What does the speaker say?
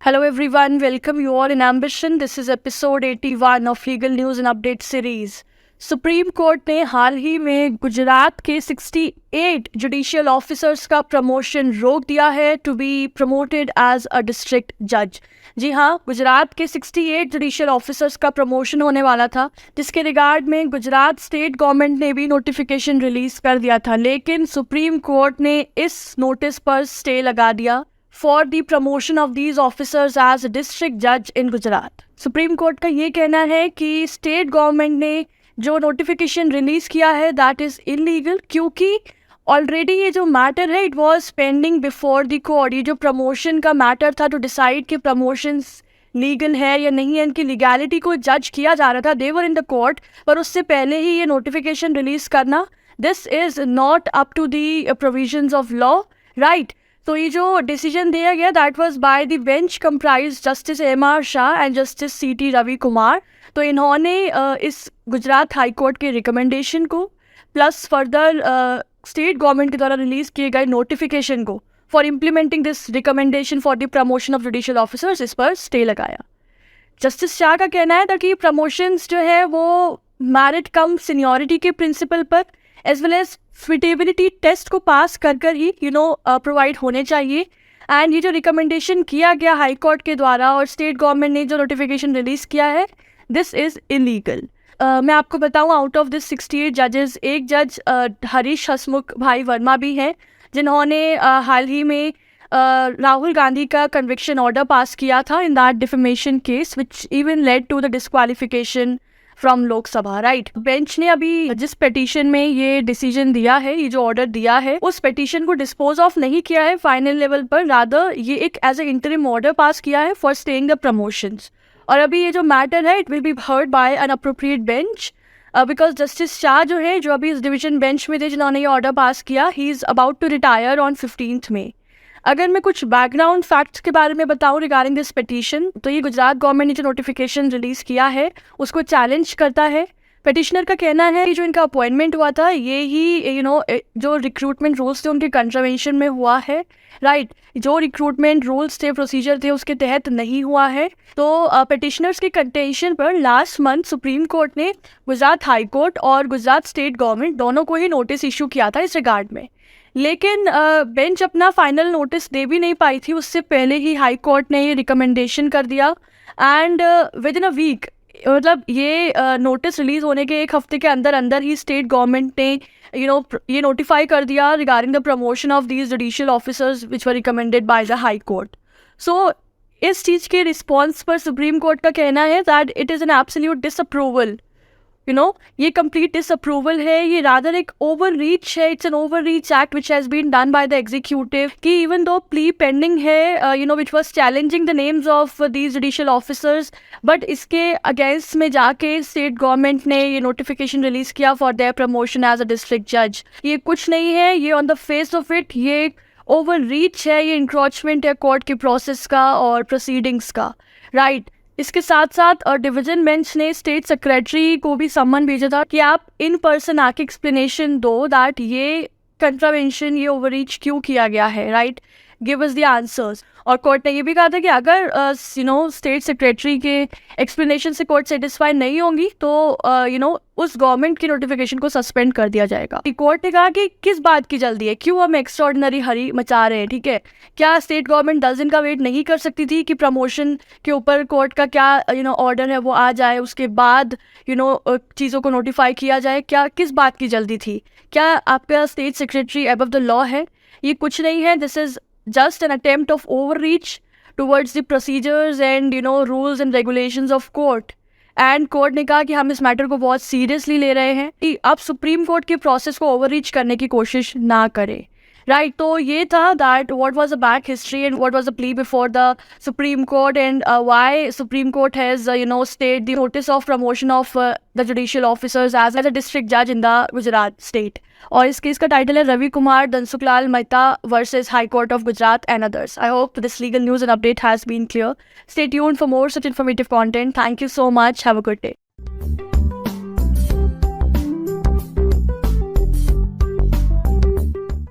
Hello everyone, welcome you all in Ambition. This is episode 81 of Legal News and Update series. Supreme court ने हाल ही में गुजरात के 68 judicial officers का promotion रोक दिया है to be promoted as a district जज। जी हाँ, गुजरात के 68 जुडिशियल ऑफिसर्स का प्रमोशन होने वाला था, जिसके रिगार्ड में गुजरात स्टेट गवर्नमेंट ने भी नोटिफिकेशन रिलीज कर दिया था, लेकिन सुप्रीम कोर्ट ने इस नोटिस पर स्टे लगा दिया for the promotion of these officers as a district judge in Gujarat. Supreme court का ये कहना है कि स्टेट गवर्नमेंट ने जो नोटिफिकेशन रिलीज किया है दैट इज इलीगल, क्योंकि ऑलरेडी ये जो मैटर है it was pending before the court. ये जो प्रमोशन का मैटर था टू डिसाइड कि प्रमोशंस लीगल है या नहीं है, इनकी लीगैलिटी को जज किया जा रहा था, दे वर इन द कोर्ट। पर उससे पहले ही ये नोटिफिकेशन रिलीज करना, this is not up to the provisions of law, right. तो ये जो डिसीजन दिया गया that was by the bench comprise justice M R. Shah and justice C T. Ravi Kumar. तो इन्होंने इस गुजरात हाई कोर्ट के रिकमेंडेशन को प्लस फर्दर स्टेट गवर्नमेंट के द्वारा रिलीज किए गए नोटिफिकेशन को for implementing this recommendation for the promotion of judicial officers, इस पर स्टे लगाया। जस्टिस शाह का कहना है था कि प्रमोशंस जो है वो मैरिट कम सीनियरिटी के प्रिंसिपल पर एज वेल एज फिटेबिलिटी टेस्ट को पास कर ही प्रोवाइड होने चाहिए। एंड ये जो रिकमेंडेशन किया गया हाई कोर्ट के द्वारा और स्टेट गवर्नमेंट ने जो नोटिफिकेशन रिलीज किया है, दिस इज़ इलीगल। मैं आपको बताऊं, आउट ऑफ दिस 68 जजेस एक जज हरीश हसमुख भाई वर्मा भी हैं, जिन्होंने हाल ही में राहुल गांधी का कन्विक्शन ऑर्डर पास किया था in that defamation case which even led to the disqualification from Lok Sabha, right. Bench ने अभी जिस पिटीशन में ये डिसीजन दिया है, ये जो ऑर्डर दिया है, उस पिटीशन को डिस्पोज ऑफ नहीं किया है फाइनल लेवल पर, रादर ये एक as a interim order pass किया है फॉर स्टेइंग द प्रमोशंस। और अभी ये जो मैटर है it will be heard by an appropriate bench, because justice Shah जो है, जो अभी इस डिवीजन बेंच में थे जिन्होंने ये ऑर्डर पास किया, he is about to retire on 15 May. अगर मैं कुछ बैकग्राउंड फैक्ट्स के बारे में बताऊं रिगार्डिंग दिस पिटीशन, तो ये गुजरात गवर्नमेंट ने जो नोटिफिकेशन रिलीज किया है उसको चैलेंज करता है। पिटिशनर का कहना है कि जो इनका अपॉइंटमेंट हुआ था ये ही जो रिक्रूटमेंट रूल्स थे उनके कंट्रावेंशन में हुआ है, राइट। जो रिक्रूटमेंट रूल्स थे, प्रोसीजर थे, उसके तहत नहीं हुआ है। तो पिटिशनर्स के कंटेंशन पर लास्ट मंथ सुप्रीम कोर्ट ने गुजरात हाई कोर्ट और गुजरात स्टेट गवर्नमेंट दोनों को ही नोटिस इशू किया था इस रिगार्ड में, लेकिन बेंच अपना फाइनल नोटिस दे भी नहीं पाई थी, उससे पहले ही हाई कोर्ट ने ये रिकमेंडेशन कर दिया। And within a week, मतलब ये नोटिस रिलीज होने के एक हफ्ते के अंदर अंदर ही स्टेट गवर्नमेंट ने ये नोटिफाई कर दिया regarding the promotion of these judicial officers which were recommended by the high court. So इस चीज़ के रिस्पॉन्स पर सुप्रीम कोर्ट का कहना है that it is an absolute disapproval. ये कंप्लीट डिसअप्रूवल है, ये रादर एक ओवर रीच है, it's an overreach act which has been done by the executive, कि इवन दो प्ली पेंडिंग है which was challenging the names of these judicial officers, but इसके against में जाके state government ने ये notification release किया for their promotion as a district जज। ये कुछ नहीं है, ये on the face of it ये ओवर रीच है, ये इंक्रोचमेंट है कोर्ट के प्रोसेस का और प्रोसीडिंग्स का, राइट। इसके साथ साथ डिवीजन बेंच ने स्टेट सेक्रेटरी को भी सम्मन भेजा था कि आप इन पर्सन आके एक्सप्लेनेशन दो दैट ये कंट्रावेंशन, ये ओवररीच क्यों किया गया है, right, give us the answers. और कोर्ट ने ये भी कहा था कि अगर स्टेट सेक्रेटरी के एक्सप्लेनेशन से कोर्ट सेटिस्फाई नहीं होंगी तो उस गवर्नमेंट की नोटिफिकेशन को सस्पेंड कर दिया जाएगा। कोर्ट ने कहा कि किस बात की जल्दी है, क्यों हम एक्स्ट्राऑर्डिनरी हरी मचा रहे हैं, ठीक है। क्या स्टेट गवर्नमेंट 10 दिन का वेट नहीं कर सकती थी कि प्रमोशन के ऊपर कोर्ट का क्या ऑर्डर है वो आ जाए, उसके बाद चीज़ों को नोटिफाई किया जाए? क्या किस बात की जल्दी थी? क्या आपका state secretary above the law है? ये कुछ नहीं है, this is just an attempt of overreach towards the procedures and rules and regulations of court. And court ने कहा कि हम इस मैटर को बहुत सीरियसली ले रहे हैं कि आप सुप्रीम कोर्ट के प्रोसेस को ओवररीच करने की कोशिश ना करें, राइट। तो ये था that what was the back history and what was the plea before the supreme court and why supreme court has stayed the notice of promotion of the judicial officers as a district जज in the Gujarat state. और इस case का title है Ravi Kumar Dhansukhlal Mehta versus high court of Gujarat and others. I hope this legal news and update has been clear. Stay tuned for more such informative content. Thank you so much. Have a good day.